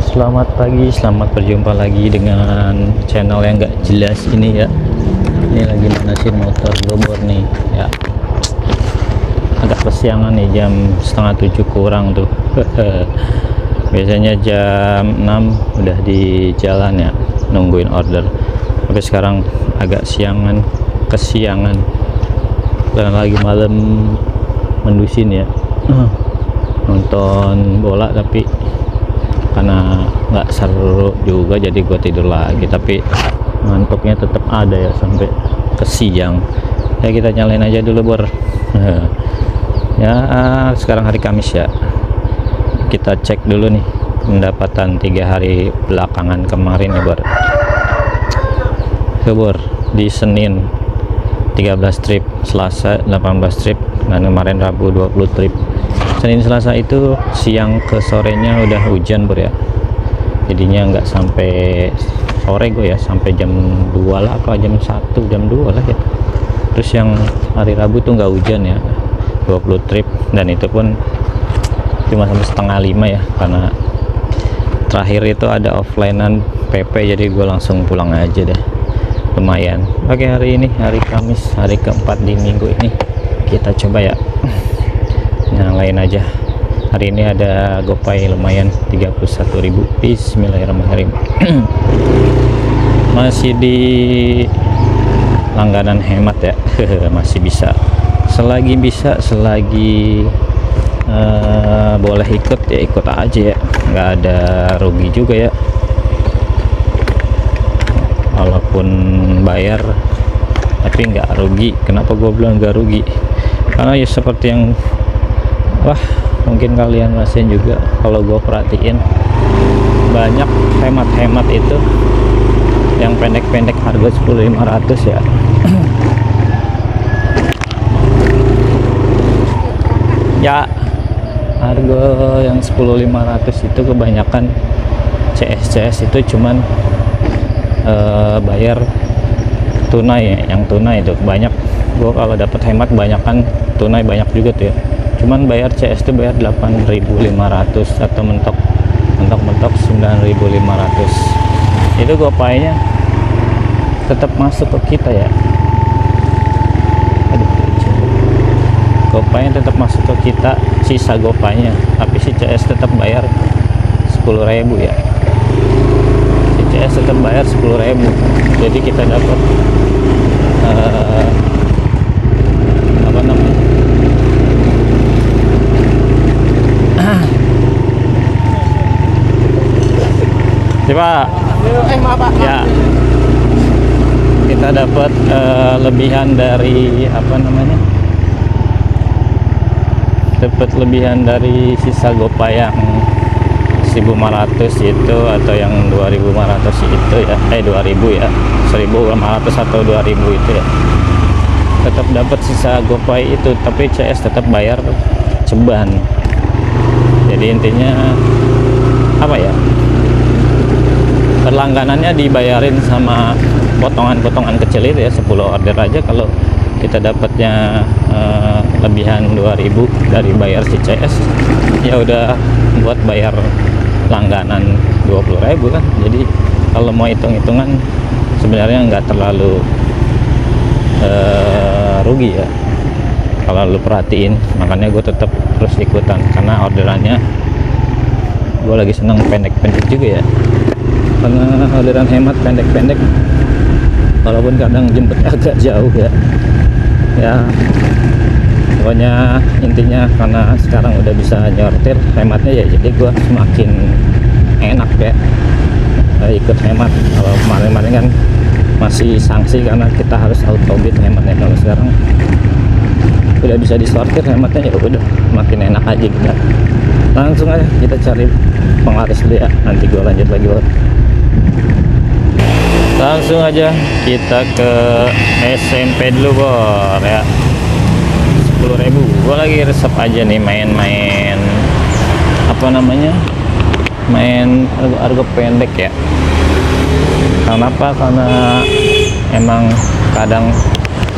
Selamat pagi, selamat berjumpa lagi dengan channel yang gak jelas ini ya. Ini lagi manasin motor Gobor nih ya. Agak kesiangan nih, jam setengah 7 kurang tuh. Biasanya jam 6 udah di jalan ya, nungguin order. Tapi sekarang agak kesiangan dan lagi malam mendusin ya. Nonton bola tapi karena nggak seru juga jadi gue tidur lagi, tapi ngantuknya tetap ada ya sampai ke siang ya. Kita nyalain aja dulu Bor. Ya sekarang hari Kamis ya, kita cek dulu nih pendapatan 3 hari belakangan kemarin ya Bor. Di Senin 13 trip, Selasa 18 trip, dan kemarin Rabu 20 trip. Senin Selasa itu siang ke sorenya udah hujan Bro ya, jadinya nggak sampai sore gue ya, sampai jam 2 lah, apa jam 1 jam 2 lah ya. Terus yang hari Rabu tuh nggak hujan ya, 20 trip, dan itu pun cuma sampai setengah 5 ya, karena terakhir itu ada offlinean PP, jadi gue langsung pulang aja deh. Lumayan. Oke, hari ini hari Kamis, hari keempat di minggu ini, kita coba ya nyalain aja. Hari ini ada GoPay lumayan 31.000. Bismillahirrahmanirrahim. Masih di langganan hemat ya. Masih bisa, selagi boleh ikut ya ikut aja ya, nggak ada rugi juga ya. Walaupun bayar tapi nggak rugi. Kenapa gue bilang nggak rugi? Karena ya seperti yang mungkin kalian rasain juga, kalau gue perhatiin banyak hemat itu yang pendek-pendek harga 10.500 ya. Ya harga yang 10.500 itu kebanyakan CS itu cuman bayar tunai ya. Yang tunai itu banyak, gue kalau dapat hemat banyakan tunai banyak juga tuh ya. Cuman bayar CS itu bayar 8.500 atau mentok 9.500. Itu GoPay-nya tetap masuk ke kita ya. GoPay-nya tetap masuk ke kita, sisa GoPay-nya, tapi si CS tetap bayar 10.000 ya. Si CS tetap bayar 10.000. Jadi kita dapat apa namanya? Coba ya, kita dapat lebihan dari dapat lebihan dari sisa GoPay yang 1.500 itu, atau yang 2.500 itu ya, 2.000 ya, 1.500 atau 2.000 itu ya, tetap dapat sisa GoPay itu, tapi CS tetap bayar ceban. Jadi intinya apa ya, berlangganannya dibayarin sama potongan-potongan kecil itu ya. 10 order aja kalau kita dapatnya lebihan 2.000 dari bayar si CS, ya udah buat bayar langganan 20.000 kan. Jadi kalau mau hitung-hitungan sebenarnya nggak terlalu rugi ya kalau lu perhatiin. Makanya gue tetap terus ikutan, karena orderannya gue lagi seneng pendek-pendek juga ya, karena orderan hemat pendek-pendek, walaupun kadang jemput agak jauh ya. Pokoknya intinya karena sekarang udah bisa nyortir hematnya ya, jadi gue semakin enak ya ikut hemat. Kalau kemarin-kemarin kan masih sanksi karena kita harus auto bid hematnya. Kalau sekarang udah bisa disortir hematnya, ya udah makin enak aja kita. Langsung aja kita cari penglaris dulu ya, nanti gue lanjut lagi Bor. Langsung aja kita ke SMP dulu Bor ya. 10.000. Gue lagi resep aja nih main main harga pendek ya. Kenapa? Karena emang kadang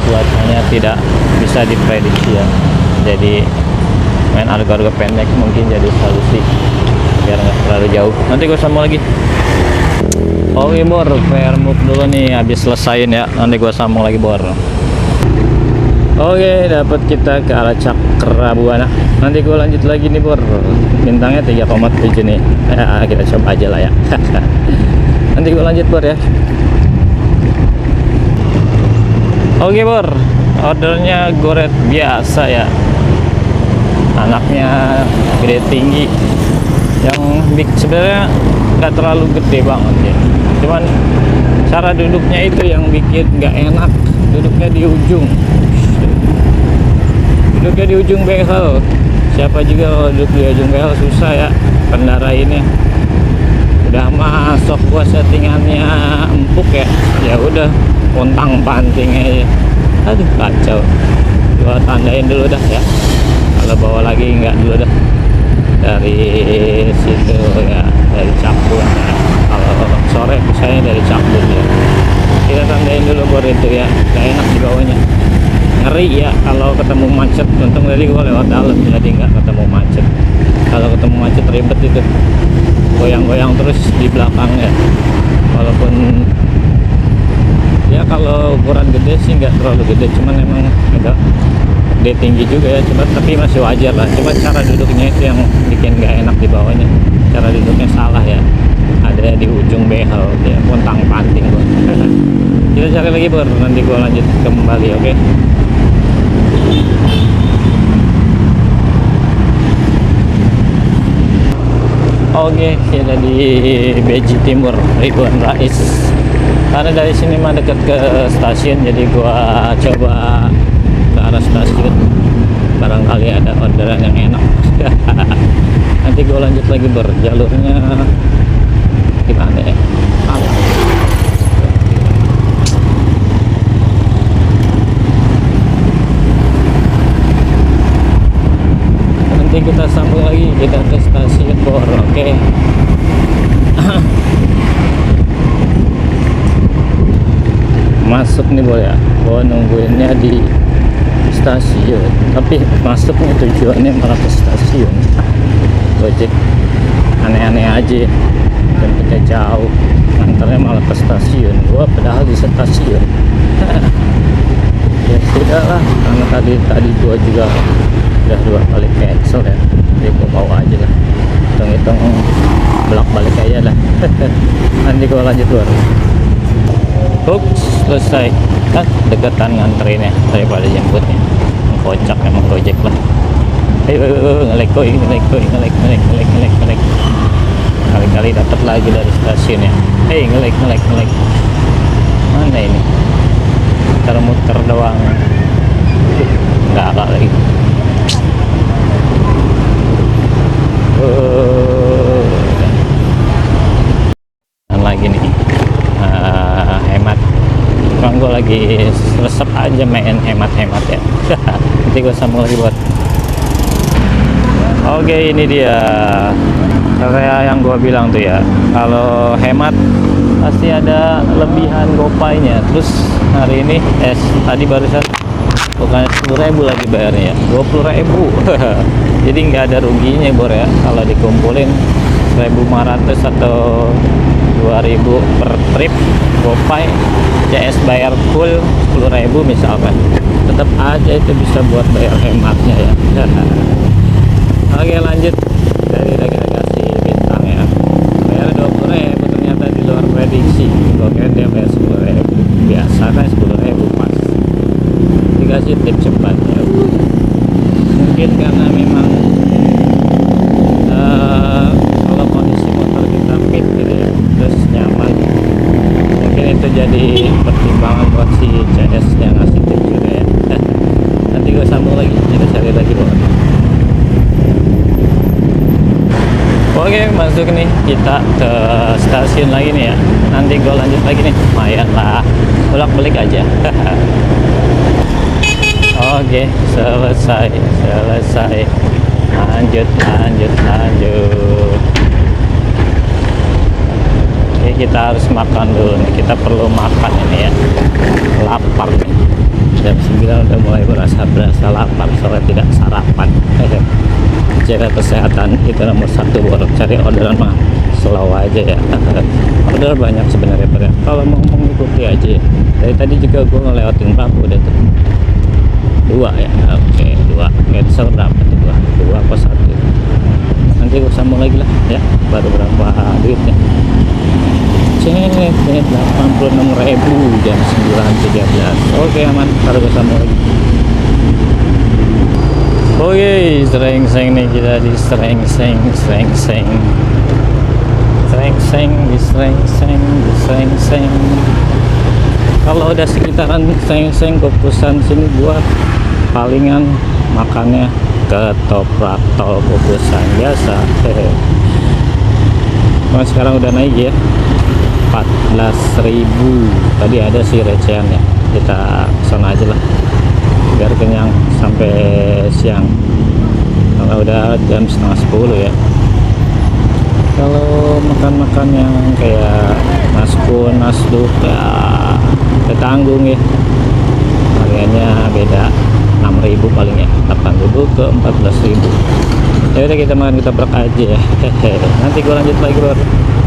cuacanya tidak bisa diprediksi ya, jadi main harga-harga pendek mungkin jadi solusi. biar nggak terlalu jauh. Nanti gue sambung lagi. Oke Bor, fair move dulu nih, habis selesaiin ya, nanti gue sambung lagi Bor. Oke, dapat kita ke arah Cakrabuana. Nanti gue lanjut lagi nih Bor. Bintangnya 3,7 nih. Kita coba aja lah ya. Nanti gue lanjut Bor ya. Oke Bor, ordernya goret biasa ya. Anaknya gede tinggi. Yang big sebenarnya nggak terlalu gede banget ya. Cuman cara duduknya itu yang bikin nggak enak. Duduknya di ujung. Duduknya di ujung behel. Siapa juga kalau duduk di ujung behel susah ya kendara ini. Udah masuk gua settingannya empuk ya. Ya udah pontang panting aja. Aduh kacau. Gua tandain dulu dah ya. Kalau bawa lagi nggak dulu dah. Dari situ ya, dari Cakbun ya. Kalau sore misalnya dari Cakbun ya. Kita tandain dulu Bor itu ya. Gak enak di bawahnya. Ngeri ya kalau ketemu macet. Untung tadi gua lewat dalam jadi nggak ketemu macet. Kalau ketemu macet ribet itu, goyang-goyang terus di belakang ya. Walaupun ya kalau ukuran gede sih nggak terlalu gede, cuman emang agak gede tinggi juga ya, cuma tapi masih wajar lah. Cuma cara duduknya itu yang bikin nggak enak di bawahnya. Cara duduknya salah ya, ada di ujung behel ya, pontang panting Bor. Kita cari lagi Bor, nanti gua lanjut kembali, oke? Oke, kita di Beji Timur, Ridwan Rais. Karena dari sini mah dekat ke stasiun, jadi gua coba ke arah stasiun. Barangkali ada orderan yang enak. Nanti gua lanjut lagi Bor, jalurnya gimana ya? Nanti kita sambung lagi, kita ke stasiun Bor, oke? Masuk nih Bor ya, gua nungguinnya di stasiun, tapi masuknya tujuannya malah ke stasiun. Gojek aneh-aneh aja, tempatnya jauh, antaranya malah ke stasiun, gua padahal di stasiun. Ya sudah lah, karena tadi gua juga udah 2 kali cancel ya, jadi gua bawa aja lah, hitung-hitung bolak-balik aja lah. Nanti gua lanjut Bor. Ups, selesai. Kan deketan nganterinnya daripada jemputnya. Kocak emang Gojek lah. Ngelek. Kali-kali dapat lagi dari stasiun ya. Ngelek. Mana ini? Muter doang. Nggak ada lagi. Lagi nih. Hemat. Emang gue lagi resep aja main hemat-hemat ya. Nanti gue sambung lagi Bor. Oke, ini dia kayak yang gue bilang tuh ya, kalau hemat pasti ada lebihan gopaynya. Terus hari ini tadi barusan bukan 10.000 lagi bayarnya ya, 20.000. Jadi nggak ada ruginya Bor ya kalau dikumpulin 1.500 atau 2.000 per trip gopay. CS bayar full 10.000 misalkan, tetap aja itu bisa buat bayar hematnya ya. Oke, lanjut. Dari kita kasih bintang ya, bayar 20.000 ternyata di luar prediksi. Gue kira dia bayar 10.000, biasa kan 10.000 pas. Dikasih tip cepat ya. Mungkin karena memang kalau kondisi motor kita fit gitu ya, terus nyaman, mungkin itu jadi pertimbangan buat si CS yang ngasih tip juga ya. Nanti gue sambung lagi, kita cari lagi Bor. Oke, masuk nih kita ke stasiun lagi nih ya. Nanti gue lanjut lagi nih, lumayan lah, bolak-balik aja. Oke, selesai. Lanjut. Oke, kita harus makan dulu nih. Kita perlu makan ini ya. Lapar nih. Jam 9 udah mulai berasa lapar soalnya tidak sarapan. jaga kesehatan itu nomor satu. Baru cari orderan mah slow aja ya. Order banyak sebenarnya Bro. Kalau mau mengikuti aja ya. Dari tadi juga gue ngelewatin berapa udah tuh, 2 ya. Oke, 2 cancel berapa tuh, 2 apa 1, nanti gue sambung lagi lah ya. Baru berapa duitnya, cek 86.000 jam 9.13. Oke aman, baru gue sambung lagi. Oke, sering-sering nih kita di sering-seng. Kalau udah sekitaran seng kukusan sini gua palingan makannya ketoprak atau kukusan biasa. Nah, sekarang udah naik ya 14.000. Tadi ada sih recehannya, kita sana aja lah biar kenyang sampai siang, karena udah jam setengah 10 ya. Kalau makan yang kayak naskun, nasduk ya ketanggung ya, harganya beda 6.000 paling ya, 8.000 ke 14.000. Ya udah kita makan ketoprak aja ya. Nanti gue lanjut lagi Bro.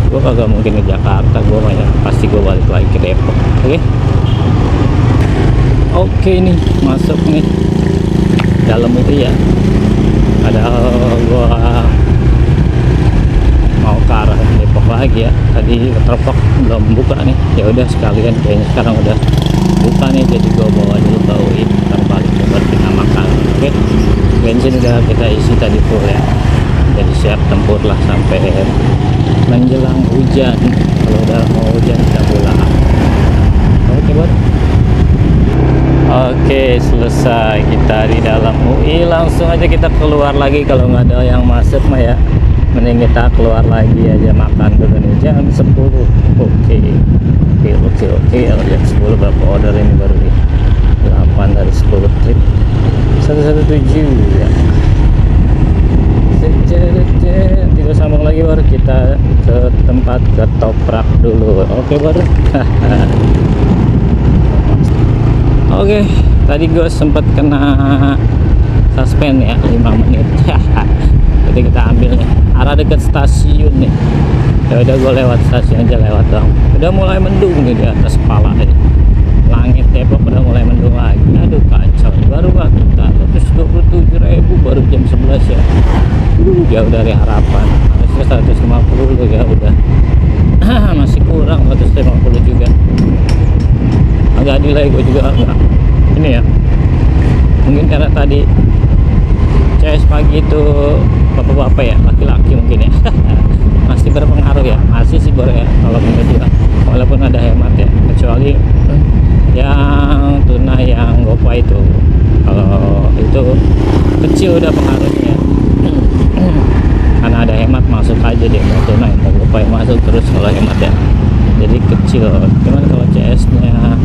Gue kagak mungkin ke Jakarta, gue mah ya pasti gue balik lagi ke Depok. Oke nih masuk nih dalam itu ya, padahal gua mau ke arah Depok lagi ya. Tadi ketoprak belum buka nih, ya udah sekalian kayaknya sekarang udah buka nih, jadi gua bawa dulu ke UI, ntar balik baru kita makan. Oke, bensin udah kita isi tadi full ya, jadi siap tempur lah sampai menjelang hujan. Kalau udah mau hujan kita pulang. Oke Bro. Oke, selesai kita di dalam UI, langsung aja kita keluar lagi. Kalau nggak ada yang masuk mah ya mending kita keluar lagi aja, makan dulu nih jam 10. Oke, jam 10 berapa order ini baru nih, 8 dari 10 trip 117 ya. Kita sambung lagi baru kita ke tempat ketoprak dulu. Oke baru. Oke, tadi gue sempat kena suspend ya 5 menit. Jadi kita ambil nih arah dekat stasiun nih. Ya udah gue lewat stasiun aja, lewat dong. Udah mulai mendung nih di atas kepala nih. Langit Depok udah mulai mendung lagi. Aduh kacau. Baru waktu 127.000 baru jam 11 ya. Jauh dari harapan. Harusnya 150 ya udah. Masih kurang 150 juga. Agak delay gue juga enggak ini ya, mungkin karena tadi CS pagi itu bapak-bapak ya, laki-laki mungkin ya. Masih berpengaruh ya, masih sih Bro ya kalau menurut juga, walaupun ada hemat ya, kecuali yang tuna yang GoPay itu, kalau itu kecil udah pengaruhnya. Karena ada hemat masuk aja deh, mau tuna mau GoPay masuk terus kalau hemat ya, jadi kecil. Cuman kalau CS nya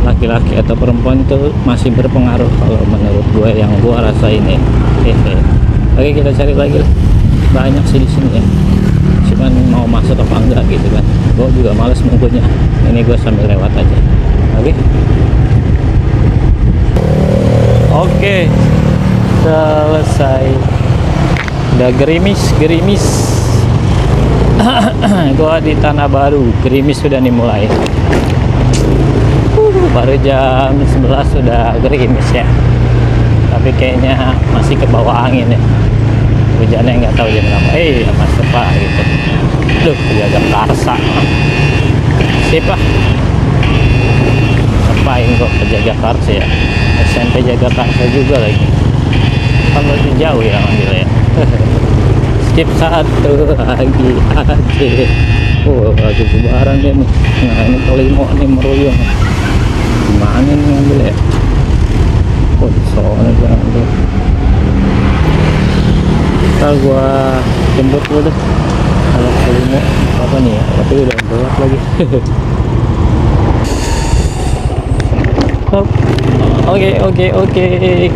laki-laki atau perempuan itu masih berpengaruh kalau menurut gue, yang gue rasain ya. Oke, kita cari lagi lah, banyak sih di sini ya, cuman mau masuk apa enggak gitu kan, gue juga males nunggunya. Ini gue sambil lewat aja. Oke, selesai, udah gerimis gue di Tanah Baru, gerimis sudah nih mulai. Baru jam 11 sudah gerimis ya, tapi kayaknya masih ke bawah angin ya, hujannya nggak tahu jam berapa. Mas apa gitu, duh jaga karsa sip lah, ngapain kok penjaga karsa ya, SMP jaga karsa juga lagi, kan berarti jauh ya ambil ya. Skip satu lagi aja. Lagi bubaran dia nih. Nah ini kelima nih meruyung. Gimana nih ngambil ya? Soalnya jangan deh. Ntar gua jemput dulu deh. Kalau kelima apa nih ya? Tapi udah gelap lagi. Oke.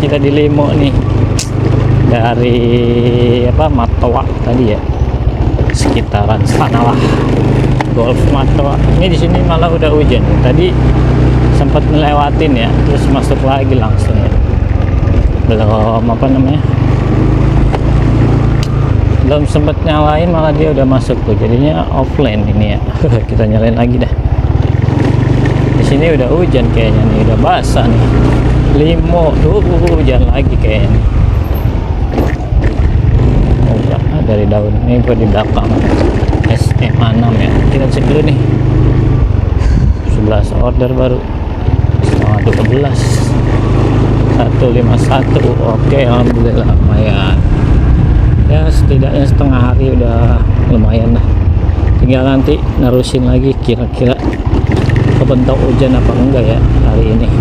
Kita di Limo nih. Dari apa Matoa tadi ya. Sekitaran sana lah. Golf Matoa. Ini di sini malah udah hujan. Tadi sempat ngelewatin ya, terus masuk lagi langsung ya. Belum apa namanya? belum sempet nyalain malah dia udah masuk tuh, jadinya offline ini ya. Kita nyalain lagi dah. Di sini udah hujan kayaknya nih, udah basah nih. Limo tuh hujan lagi kayaknya nih. Oh ya, dari daun ini gua di belakang SMA 6 ya. Kita cek dulu nih. 11 order baru setengah 12 151. Oke, alhamdulillah lumayan ya, setidaknya setengah hari udah lumayan lah. Tinggal nanti nerusin lagi kira-kira kebentuk hujan apa enggak ya hari ini.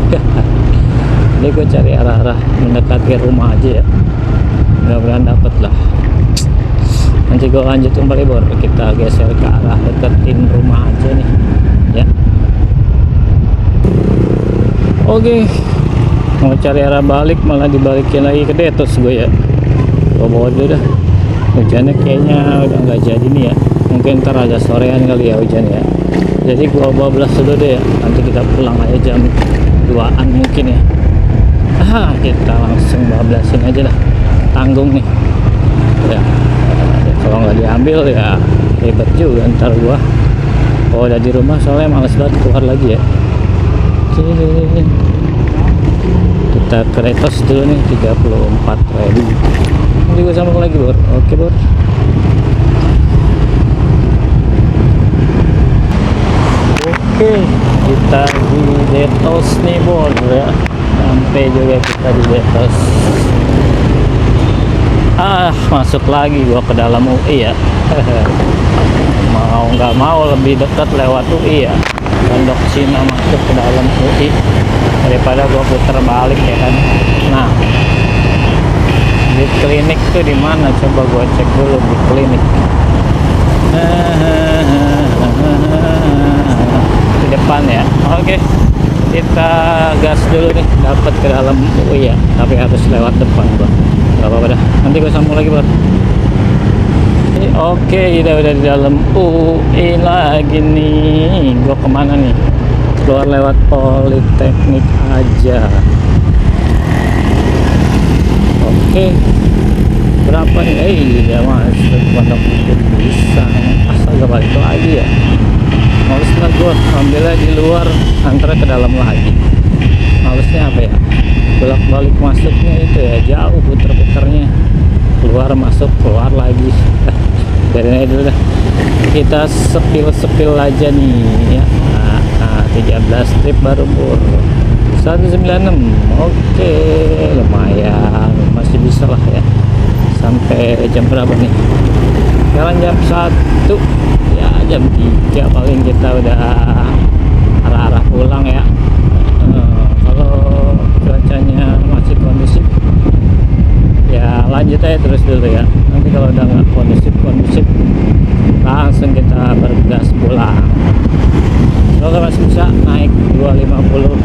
Jadi gue cari arah-arah mendekati rumah aja ya, mudah-mudahan dapet lah. Nanti gue lanjut kembali bor, kita geser ke arah deketin rumah aja nih ya. Oke, mau cari arah balik malah dibalikin lagi ke Detos gue ya. Gue bawa dulu dah, hujannya kayaknya udah nggak jadi nih ya, mungkin ntar agak sorean kali ya hujan ya. Jadi gua bablas dulu deh ya, nanti kita pulang aja jam 2an mungkin ya. Kita langsung bablasin aja lah, tanggung nih ya. Kalau nggak diambil ya ribet juga ntar gua. Oh, udah di rumah soalnya males banget keluar lagi ya. Oke, kita ke Detos dulu nih, 34 ready. Nanti gue sambung lagi bor. Oke bor. Oke, kita di Detos nih bor ya. Sampai juga kita di Detos. Masuk lagi gua ke dalam UI ya. Mau nggak mau lebih dekat lewat UI ya. Pondok Cina masuk ke dalam UI daripada gua putar balik ya kan. Nah, di klinik tuh di mana? Coba gua cek dulu di klinik. Di depan ya. Oke, kita gas dulu nih, dapat ke dalam UI ya, tapi harus lewat depan gua. Gak apa-apa dah, nanti gua sambung lagi bro. Oke, kita udah di dalam UI lagi nih. Gua kemana nih? Keluar lewat Politeknik aja. Oke, berapa nih? Dia masuk Pondok Bukit bisa. Asal gak balik lagi ya. Males lah gue ambilnya di luar, antara ke dalam lagi. Malesnya apa ya? Bolak-balik masuknya itu ya jauh, puter-puternya. Keluar masuk, keluar lagi. Biarin aja dulu dah. Kita sepil-sepil aja nih ya. 13 trip baru bor. 196. Oke, lumayan, masih bisa lah ya. Sampai jam berapa nih? Sekarang jam 1 ya, jam 3 paling kita udah arah-arah pulang ya. Kalau cuacanya masih kondusif ya lanjut aja terus dulu ya. Nanti kalau udah nggak kondusif langsung kita bergas pulang. Kalau masih bisa naik 250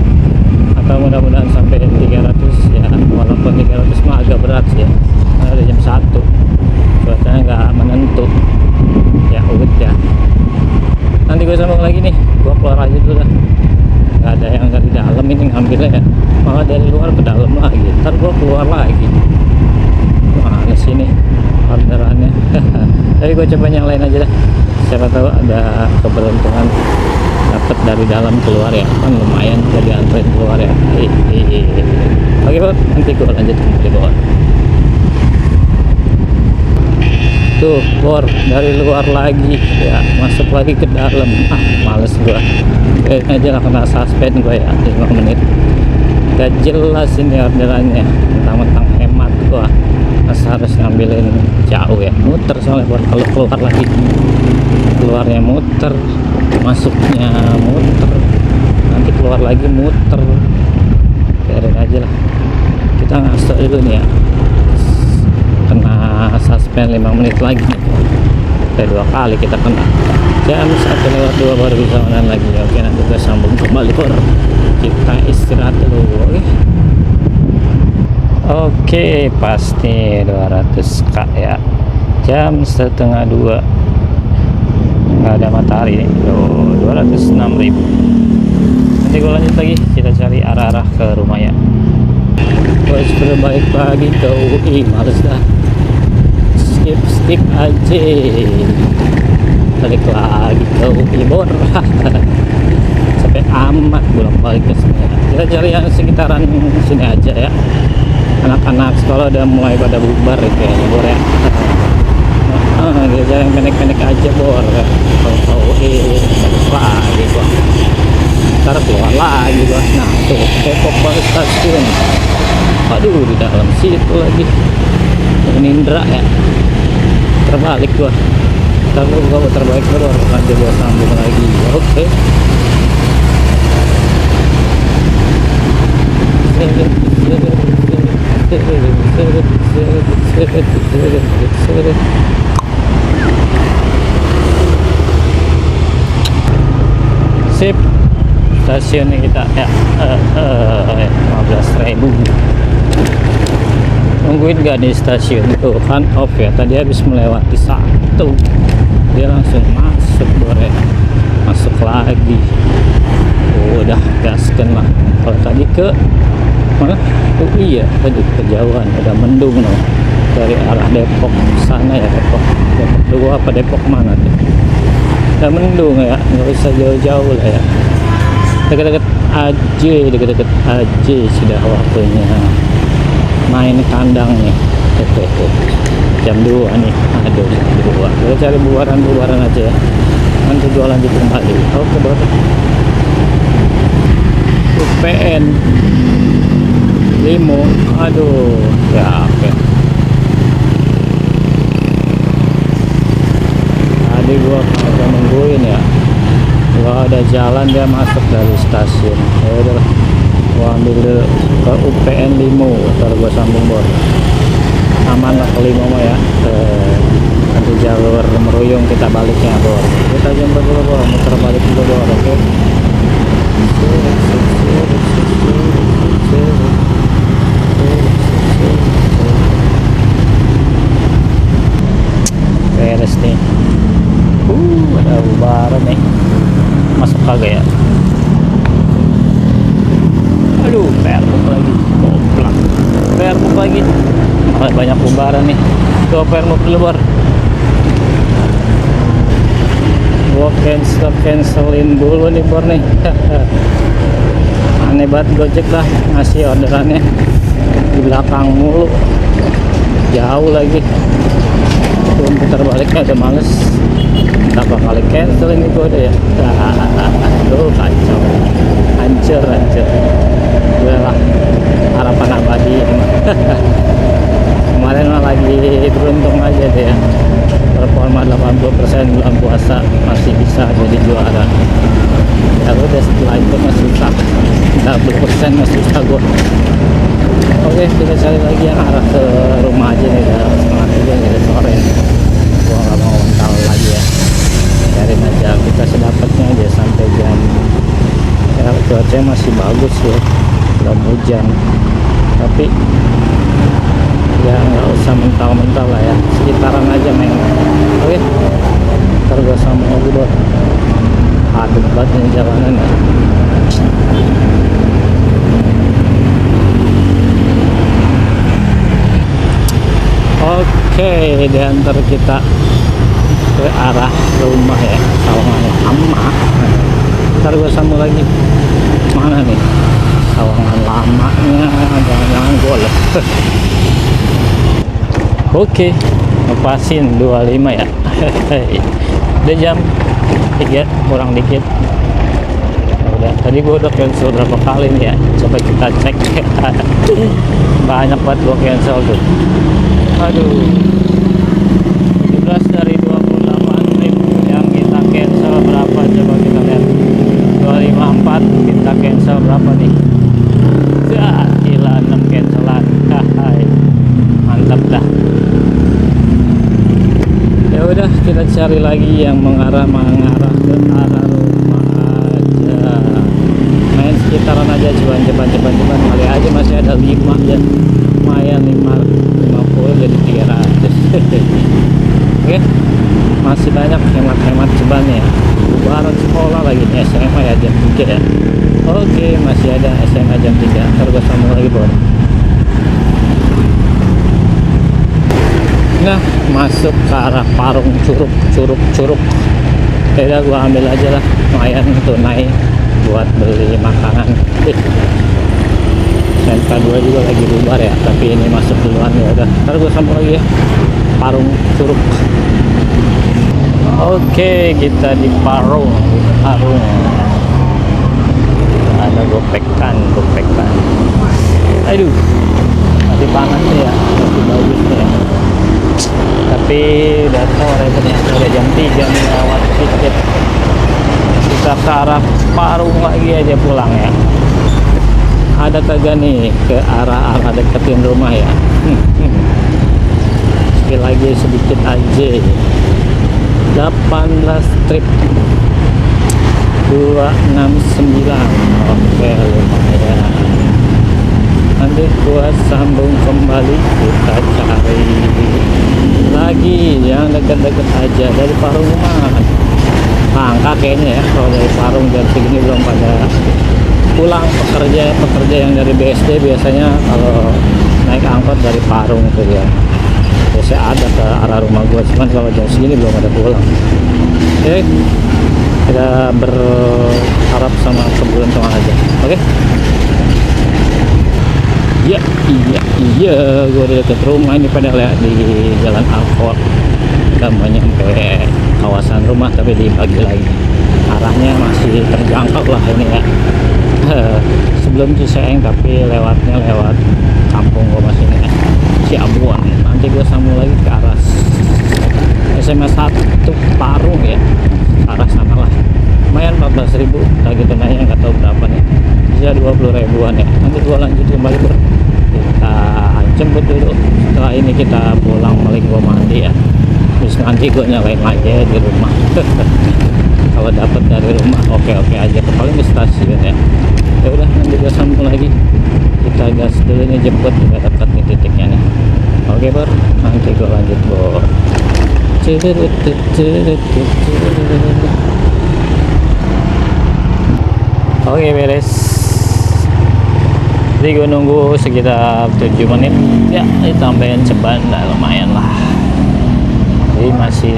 atau mudah-mudahan sampai 300 ya, walaupun 300 mah agak berat sih ya, karena udah jam 1 cuacanya nggak menentu ya. Udah, nanti gue sambung lagi nih, gue keluar aja dulu dah. Nggak ada yang dari dalam ini ngambilnya ya, malah dari luar ke dalam lagi, ntar gue keluar lagi. Mana sini orderannya. Tapi gue coba nyalain aja dah, siapa tahu ada keberuntungan dapat dari dalam keluar ya, kan lumayan jadi anterin keluar ya. Oke bro, nanti gue lanjut ke bawah. Tuh bor, dari luar lagi ya, masuk lagi ke dalam. Males gua, aja lah kena suspend gua ya, 5 menit. Gak jelas ini orderannya, mentang-mentang hemat gua masa harus ngambilin jauh ya, muter soalnya buat kalau keluar lagi, keluarnya muter, masuknya muter, nanti keluar lagi muter. Biarin aja lah, kita ngasih dulu nih ya, kena suspend 5 menit lagi nih. Udah 2 kali kita kena, jam 1:02 baru bisa online lagi. Oke, nanti kita sambung kembali bor, kita istirahat dulu. Oke, pasti 200k ya, jam 1:30 nggak ada matahari nih. 206.000. Nanti gue lanjut lagi, kita cari arah-arah ke rumah ya. Terus berbalik lagi ke UI, males dah. lipstick aja. Balik lagi ke Ubor. Sampai amat bolak-balik ke sini. Kita cari yang sekitaran sini aja ya. Anak-anak sekolah udah mulai pada bubar ya, kayaknya Bor ya. Kita cari yang pendek-pendek aja Bor ya. Kalau lagi gua. Ntar keluar lagi gua. Nah tuh Depok stasiun. Aduh di dalam situ lagi. Nindra ya. Terbalik gua. Ntar gua terbalik Bor. Lanjut gua sambung lagi. Oke. Sip, stasiunnya kita ya 15.000. Nungguin gak di stasiun tuh kan off ya, tadi habis melewati satu dia langsung masuk Bor ya. Masuk lagi. Udah gaskan lah. Kalau tadi ke mana? Oh iya, tadi kejauhan udah mendung loh. Dari arah Depok sana ya, Depok 2 apa Depok mana tuh? Udah mendung ya, nggak usah jauh-jauh lah ya. Deket-deket aja sudah waktunya main kandang nih. Jam 2 nih. Aduh, jam 2. Kita cari buaran aja ya. Nanti gua lanjut kembali. Oke, Bor. UPN Limo, aduh ya oke. Tadi gua agak nungguin ya, gua ada jalan dia masuk dari stasiun. Ya udah, gua ambil dulu ke UPN Limo, ntar gua sambung Bor. Aman lah ke Limo mah ya. Nanti jalur Meruyung kita baliknya Bor. Kita jemput dulu Bor, muter balik dulu Bor, oke. Beres nih. Ada bubaran nih. Masuk kagak ya? Aduh, perbuk lagi. Goblok. Perbuk lagi. Malah banyak bubaran nih. Tuh perbuk dulu Bor. Gua cancelin dulu nih Bor nih. Aneh banget Gojek lah ngasih orderannya di belakang mulu, jauh lagi. Belum putar baliknya udah males. Berapa kali cancel ini gua udah ya. Aduh kacau, hancur gue lah harapan abadi ini mah. Kemarin mah lagi beruntung aja deh ya, performa 80% bulan puasa masih bisa jadi juara. Ya udah setelah itu masih susah, 60% masih susah gue. Oke, kita cari lagi yang arah ke rumah aja nih, udah 2:30 nih, sore. Gua nggak mau mental lagi ya, cariin aja kita sedapatnya aja sampai jam ya. Cuaca masih bagus ya, belum hujan, tapi ya nggak usah mental-mental lah ya, sekitaran aja main. Oke, ntar gua sambung lagi Bor. Padat banget nih jalanan ya. Oke, diantar kita ke arah rumah ya, Sawangan Lama. Ntar gue sambung lagi. Mana nih Sawangan Lamanya? Jangan-jangan golek. Oke, lepasin 25 ya. Udah jam 3 kurang dikit. Udah, tadi gue udah cancel berapa kali nih ya, coba kita cek. Banyak banget gue cancel tuh. Aduh, 17 dari 28 trip yang kita cancel berapa, coba kita lihat. 254 kita cancel berapa nih? Gila, 6 cancelan. Mantap dah. Ya udah, kita cari lagi yang mengarah ke arah rumah aja. Main sekitaran aja, cuman kali aja masih ada 5 ya. Lumayan 50 jadi 300. Oke, masih banyak hemat-hemat cebannya ya. Bubaran sekolah lagi nih, SMA ya jam 3 ya. Oke, masih ada SMA jam 3. Ntar gue sambung lagi Bor. Nah, masuk ke arah Parung Curug. Udah gua ambil aja lah, lumayan tunai buat beli makanan. SMK 2 juga lagi bubar ya, tapi ini masuk duluan ya. Udah, ntar gua sambung lagi ya. Parung Curug. Oke, kita di Parung. Ada gopekan. Aduh, masih panas nih ya, masih bagus nih ya. Tapi udah sore ternyata, udah jam 3 nih, lewat sedikit. Kita ke arah Parung lagi aja pulang ya. Ada kagak nih ke arah deketin rumah ya? Sekali lagi sedikit aja. 18 trip 269. Oke, lumayan. Nanti gua sambung kembali, kita cari lagi yang deket-deket aja dari Parung rumah. Angka kayaknya ya, kalau dari Parung jam segini belum pada pulang. Pekerja yang dari BSD biasanya kalau naik angkot dari Parung tuh ya, biasanya ada ke arah rumah gua, cuman kalau jam segini belum ada pulang. Oke, kita berharap sama keberuntungan aja. Oke. Iya, gue udah deket rumah ini, padahal ya di Jalan Alfort. Udah mau nyampe kawasan rumah, tapi dibagi lagi. Arahnya masih terjangkau lah ini ya. Sebelum Ciseeng, tapi lewatnya lewat kampung gue masih ini ya, Ciabuan. Nanti gue sambung lagi ke arah SMA 1 Parung ya, arah sana lah. Lumayan 14.000 lagi tunainya, nggak tahu berapa nih, bisa 20 ribuan ya. Nanti gue lanjut kembali bro, kita jemput dulu. Setelah ini kita pulang, paling gue mandi ya, terus nanti gue nyalain aja di rumah. Kalau dapat dari rumah oke aja, paling di stasiun ya. Ya udah, nanti gue sambung lagi, kita gas dulu nih, jemput udah dekat nih titiknya nih. Oke bro, nanti gue lanjut bro. Oke, beres. Jadi gue nunggu sekitar 7 menit ya, ditambahin ceban, nah lumayan lah. Jadi masih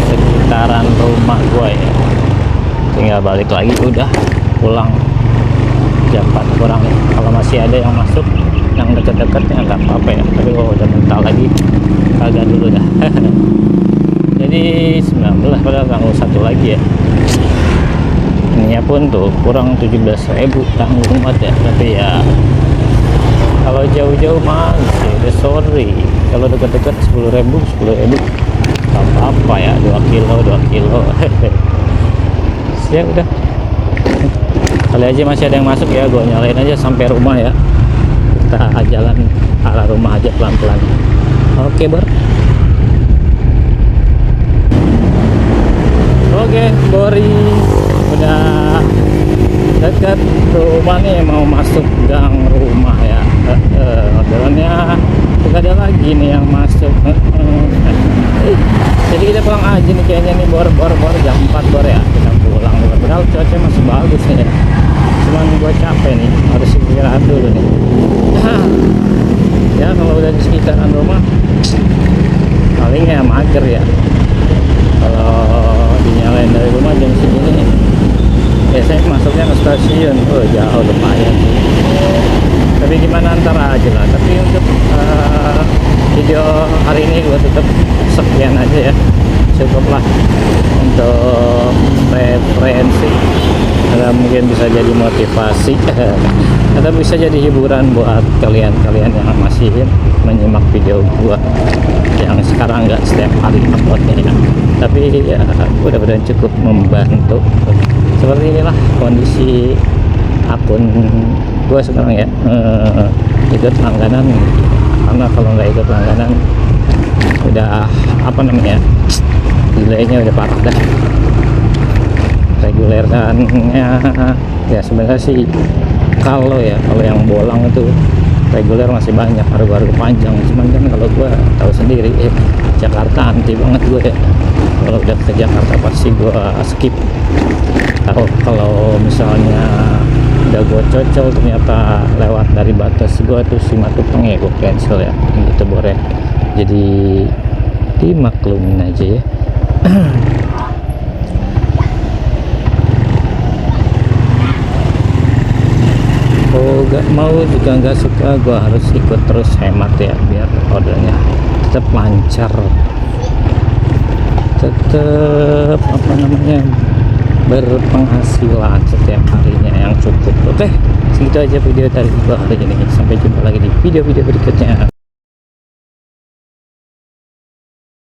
sekitaran rumah gue ya, tinggal balik lagi, udah pulang jam 4 kurang. Kalau masih ada yang masuk yang deket-deketnya nggak apa-apa ya, tapi kalau udah mental lagi kagak dulu dah. Jadi 19, padahal tanggal 1 lagi ya. Ininya pun tuh kurang 17.000 tanggung banget ya, tapi ya kalau jauh-jauh mah udah sorry. Kalau dekat-dekat 10.000 apa ya, 2 kilo. Ya udah, kali aja masih ada yang masuk ya, gue nyalain aja sampai rumah ya. Kita jalan arah rumah aja pelan-pelan. Oke bro. Oke, Bori udah dekat rumah nih, mau masuk gang rumah ya. Orderannya gak ada lagi nih yang masuk. Jadi kita pulang aja nih kayaknya nih, bor jam 4 bor ya, kita pulang. Padahal cuaca masih bagus nih ya, cuman gua capek nih, harus istirahat dulu nih. Ya kalau udah di sekitaran rumah paling ya mager ya. Kalau dinyalain dari rumah jam segini, biasanya masuknya ke stasiun, jauh lumayan sih. Tapi gimana, antara aja lah. Tapi untuk video hari ini gue tetap sekian aja ya, cukuplah untuk referensi, atau mungkin bisa jadi motivasi atau bisa jadi hiburan buat kalian yang masih menyimak video gua yang sekarang nggak setiap hari uploadnya ya. Tapi ya mudah-mudahan cukup membantu. Seperti inilah kondisi akun gua sekarang ya, ikut langganan, karena kalau nggak ikut langganan udah apa namanya, delaynya udah parah dah. Regulernya ya sebenarnya sih kalau yang bolang itu reguler masih banyak, harga panjang. Cuman kan kalau gua tahu sendiri Jakarta anti banget gue ya, kalau udah ke Jakarta pasti gua skip. Kalau misalnya udah gue cocol ternyata lewat dari batas gua tuh Simatupang ya, gue cancel ya gitu bore. jadi dimaklumin aja ya. Oh gak mau juga nggak suka, gua harus ikut terus hemat ya biar ordernya tetap lancar, tetap apa namanya berpenghasilan setiap harinya yang cukup. Oke, segitu aja video dari gua hari ini, sampai jumpa lagi di video-video berikutnya.